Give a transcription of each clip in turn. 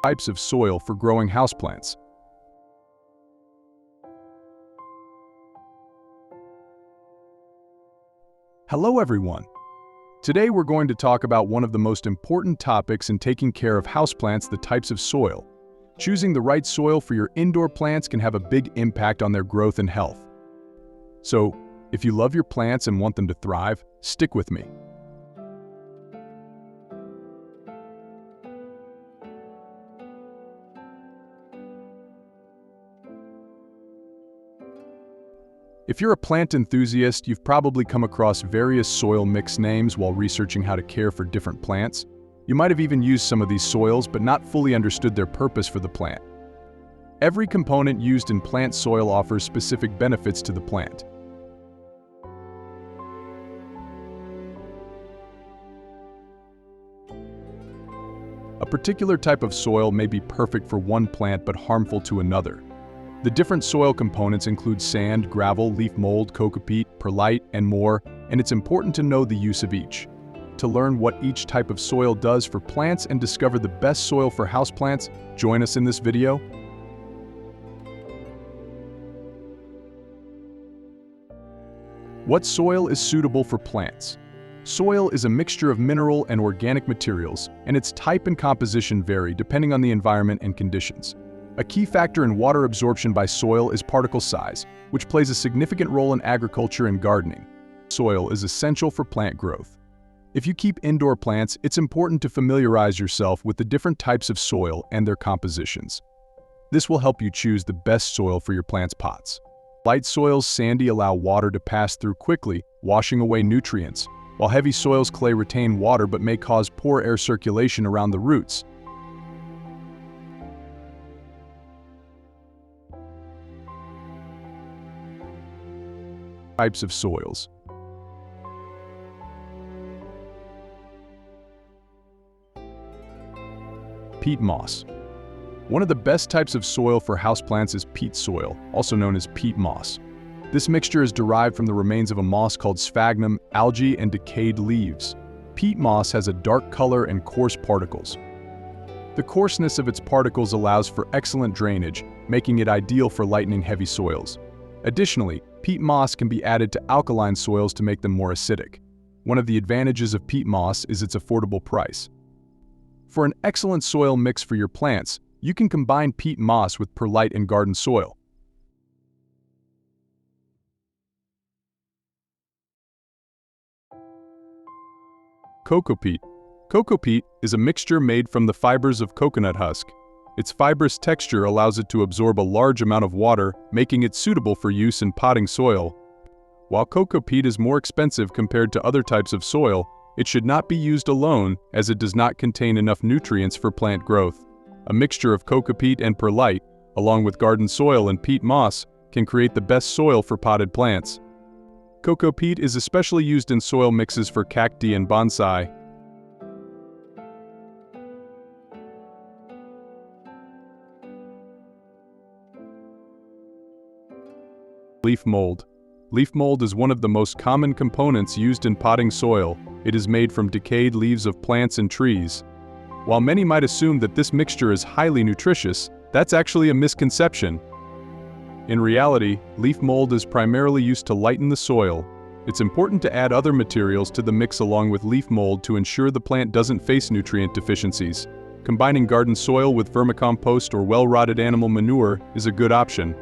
Types of soil for growing houseplants. Hello everyone! Today we're going to talk about one of the most important topics in taking care of houseplants, the types of soil. Choosing the right soil for your indoor plants can have a big impact on their growth and health. So, if you love your plants and want them to thrive, stick with me. If you're a plant enthusiast, you've probably come across various soil mix names while researching how to care for different plants. You might have even used some of these soils but not fully understood their purpose for the plant. Every component used in plant soil offers specific benefits to the plant. A particular type of soil may be perfect for one plant but harmful to another. The different soil components include sand, gravel, leaf mold, cocopeat, perlite, and more, and it's important to know the use of each. To learn what each type of soil does for plants and discover the best soil for houseplants, join us in this video. What soil is suitable for plants? Soil is a mixture of mineral and organic materials, and its type and composition vary depending on the environment and conditions. A key factor in water absorption by soil is particle size, which plays a significant role in agriculture and gardening. Soil is essential for plant growth. If you keep indoor plants, it's important to familiarize yourself with the different types of soil and their compositions. This will help you choose the best soil for your plant's pots. Light soils, sandy, allow water to pass through quickly, washing away nutrients, while heavy soils, clay, retain water but may cause poor air circulation around the roots. Types of soils. Peat moss. One of the best types of soil for houseplants is peat soil, also known as peat moss. This mixture is derived from the remains of a moss called sphagnum, algae, and decayed leaves. Peat moss has a dark color and coarse particles. The coarseness of its particles allows for excellent drainage, making it ideal for lightening heavy soils. Additionally, peat moss can be added to alkaline soils to make them more acidic. One of the advantages of peat moss is its affordable price. For an excellent soil mix for your plants, you can combine peat moss with perlite and garden soil. Cocopeat. Cocopeat is a mixture made from the fibers of coconut husk. Its fibrous texture allows it to absorb a large amount of water, making it suitable for use in potting soil. While cocopeat is more expensive compared to other types of soil, it should not be used alone as it does not contain enough nutrients for plant growth. A mixture of cocopeat and perlite, along with garden soil and peat moss, can create the best soil for potted plants. Cocopeat is especially used in soil mixes for cacti and bonsai. Leaf mold. Leaf mold is one of the most common components used in potting soil. It is made from decayed leaves of plants and trees. While many might assume that this mixture is highly nutritious, that's actually a misconception. In reality, leaf mold is primarily used to lighten the soil. It's important to add other materials to the mix along with leaf mold to ensure the plant doesn't face nutrient deficiencies. Combining garden soil with vermicompost or well-rotted animal manure is a good option.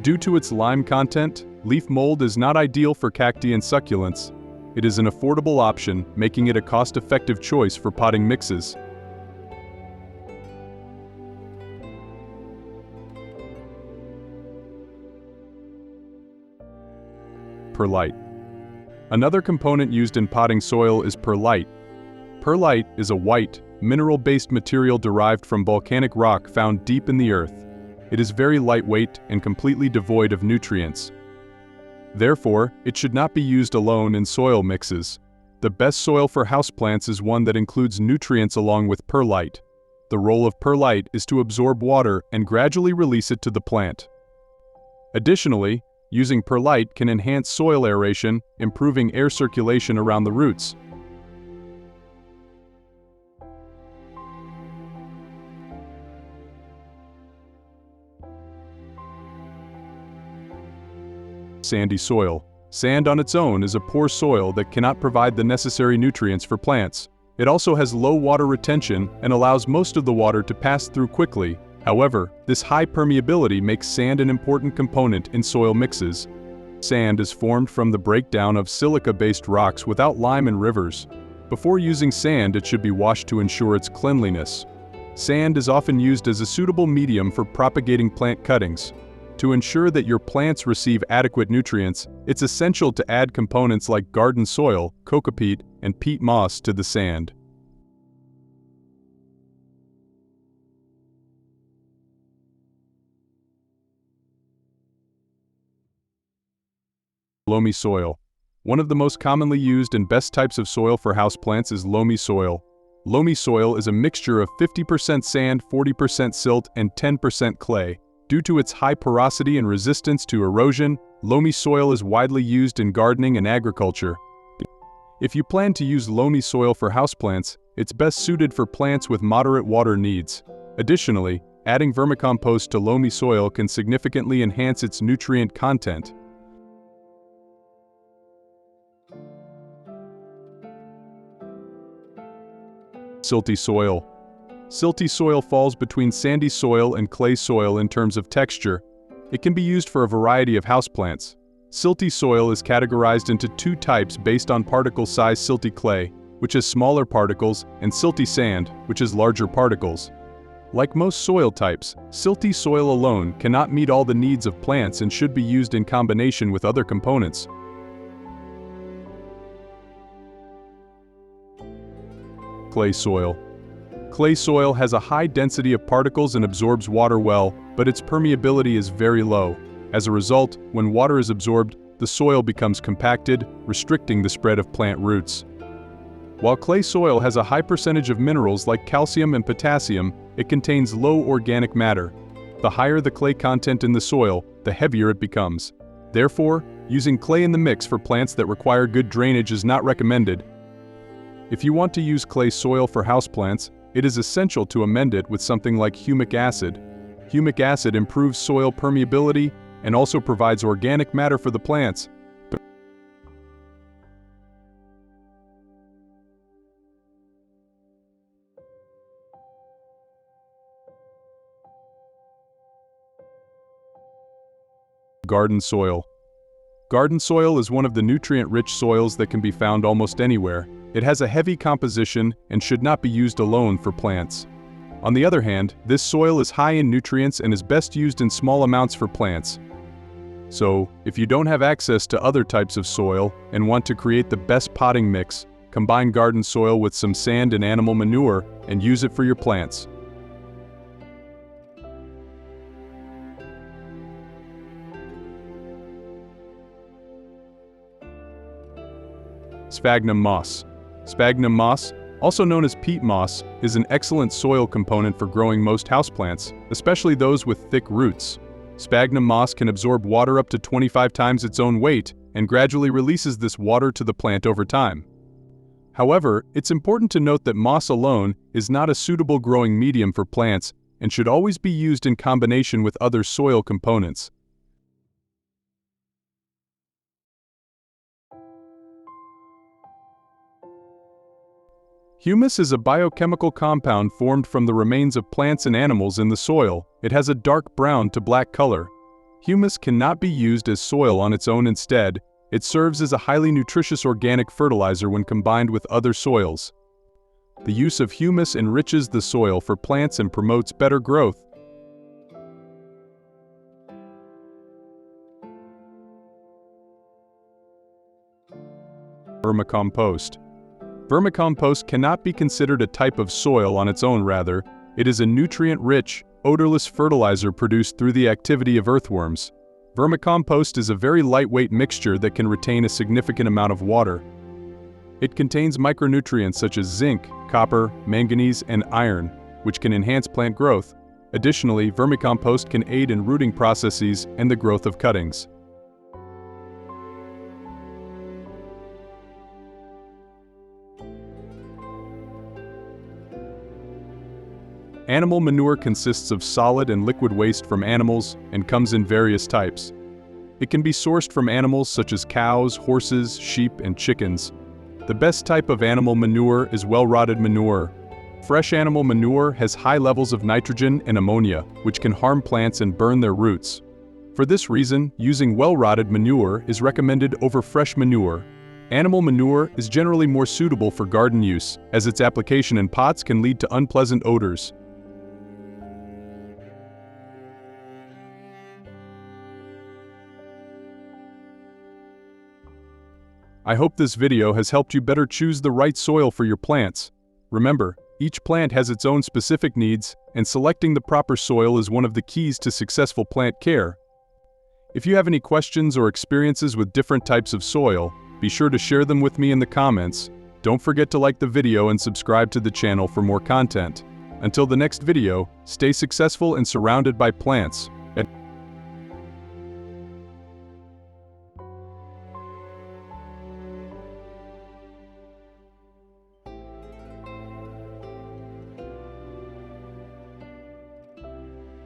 Due to its lime content, leaf mold is not ideal for cacti and succulents. It is an affordable option, making it a cost-effective choice for potting mixes. Perlite. Another component used in potting soil is perlite. Perlite is a white, mineral-based material derived from volcanic rock found deep in the earth. It is very lightweight and completely devoid of nutrients. Therefore, it should not be used alone in soil mixes. The best soil for houseplants is one that includes nutrients along with perlite. The role of perlite is to absorb water and gradually release it to the plant. Additionally, using perlite can enhance soil aeration, improving air circulation around the roots. Sandy soil. Sand on its own is a poor soil that cannot provide the necessary nutrients for plants. It also has low water retention and allows most of the water to pass through quickly. However, this high permeability makes sand an important component in soil mixes. Sand is formed from the breakdown of silica-based rocks without lime in rivers. Before using sand, it should be washed to ensure its cleanliness. Sand is often used as a suitable medium for propagating plant cuttings. To ensure that your plants receive adequate nutrients, it's essential to add components like garden soil, cocopeat, and peat moss to the sand. Loamy soil. One of the most commonly used and best types of soil for houseplants is loamy soil. Loamy soil is a mixture of 50% sand, 40% silt, and 10% clay. Due to its high porosity and resistance to erosion, loamy soil is widely used in gardening and agriculture. If you plan to use loamy soil for houseplants, it's best suited for plants with moderate water needs. Additionally, adding vermicompost to loamy soil can significantly enhance its nutrient content. Silty soil. Silty soil falls between sandy soil and clay soil in terms of texture. It can be used for a variety of houseplants. Silty soil is categorized into two types based on particle size: silty clay, which has smaller particles, and silty sand, which has larger particles. Like most soil types, silty soil alone cannot meet all the needs of plants and should be used in combination with other components. Clay soil. Clay soil has a high density of particles and absorbs water well, but its permeability is very low. As a result, when water is absorbed, the soil becomes compacted, restricting the spread of plant roots. While clay soil has a high percentage of minerals like calcium and potassium, it contains low organic matter. The higher the clay content in the soil, the heavier it becomes. Therefore, using clay in the mix for plants that require good drainage is not recommended. If you want to use clay soil for houseplants, it is essential to amend it with something like humic acid. Humic acid improves soil permeability and also provides organic matter for the plants. Garden soil. Garden soil is one of the nutrient-rich soils that can be found almost anywhere. It has a heavy composition and should not be used alone for plants. On the other hand, this soil is high in nutrients and is best used in small amounts for plants. So, if you don't have access to other types of soil and want to create the best potting mix, combine garden soil with some sand and animal manure and use it for your plants. Sphagnum moss. Sphagnum moss, also known as peat moss, is an excellent soil component for growing most houseplants, especially those with thick roots. Sphagnum moss can absorb water up to 25 times its own weight and gradually releases this water to the plant over time. However, it's important to note that moss alone is not a suitable growing medium for plants and should always be used in combination with other soil components. Humus is a biochemical compound formed from the remains of plants and animals in the soil. It has a dark brown to black color. Humus cannot be used as soil on its own. Instead, it serves as a highly nutritious organic fertilizer when combined with other soils. The use of humus enriches the soil for plants and promotes better growth. Vermicompost. Vermicompost cannot be considered a type of soil on its own. Rather, it is a nutrient-rich, odorless fertilizer produced through the activity of earthworms. Vermicompost is a very lightweight mixture that can retain a significant amount of water. It contains micronutrients such as zinc, copper, manganese, and iron, which can enhance plant growth. Additionally, vermicompost can aid in rooting processes and the growth of cuttings. Animal manure consists of solid and liquid waste from animals and comes in various types. It can be sourced from animals such as cows, horses, sheep, and chickens. The best type of animal manure is well-rotted manure. Fresh animal manure has high levels of nitrogen and ammonia, which can harm plants and burn their roots. For this reason, using well-rotted manure is recommended over fresh manure. Animal manure is generally more suitable for garden use, as its application in pots can lead to unpleasant odors. I hope this video has helped you better choose the right soil for your plants. Remember, each plant has its own specific needs, and selecting the proper soil is one of the keys to successful plant care. If you have any questions or experiences with different types of soil, be sure to share them with me in the comments. Don't forget to like the video and subscribe to the channel for more content. Until the next video, stay successful and surrounded by plants.